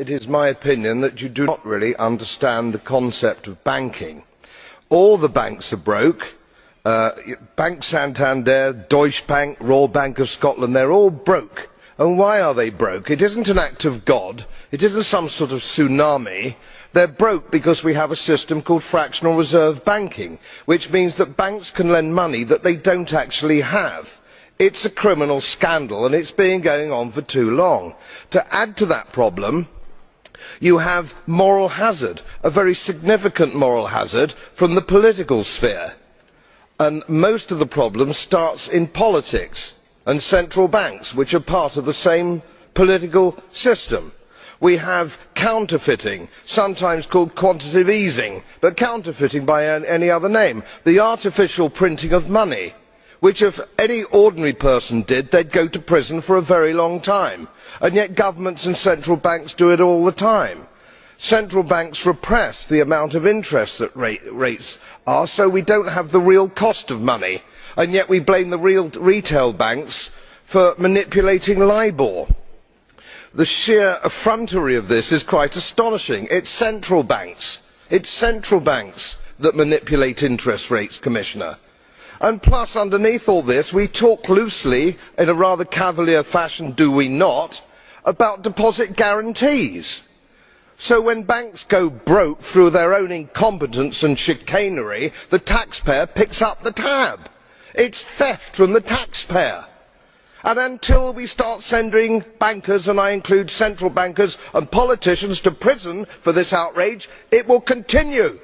It is my opinion that you do not really understand the concept of banking. All the banks are broke. Bank Santander, Deutsche Bank, Royal Bank of Scotland, they are all broke. And why are they broke? It isn't an act of God. It isn't some sort of tsunami. They are broke because we have a system called fractional reserve banking, which means that banks can lend money that they do not actually have. It is a criminal scandal and it has been going on for too long. To add to that problem, you have moral hazard, a very significant moral hazard from the political sphere. And most of the problem starts in politics and central banks, which are part of the same political system. We have counterfeiting, sometimes called quantitative easing, but counterfeiting by any other name. The artificial printing of money, which if any ordinary person did, they'd go to prison for a very long time. And yet governments and central banks do it all the time. Central banks repress the amount of interest that rates are, so we don't have the real cost of money. And yet we blame the real retail banks for manipulating LIBOR. The sheer effrontery of this is quite astonishing. It's central banks that manipulate interest rates, Commissioner. And plus, underneath all this, we talk loosely, in a rather cavalier fashion, do we not, about deposit guarantees. So when banks go broke through their own incompetence and chicanery, the taxpayer picks up the tab. It's theft from the taxpayer. And until we start sending bankers, and I include central bankers and politicians, to prison for this outrage, it will continue.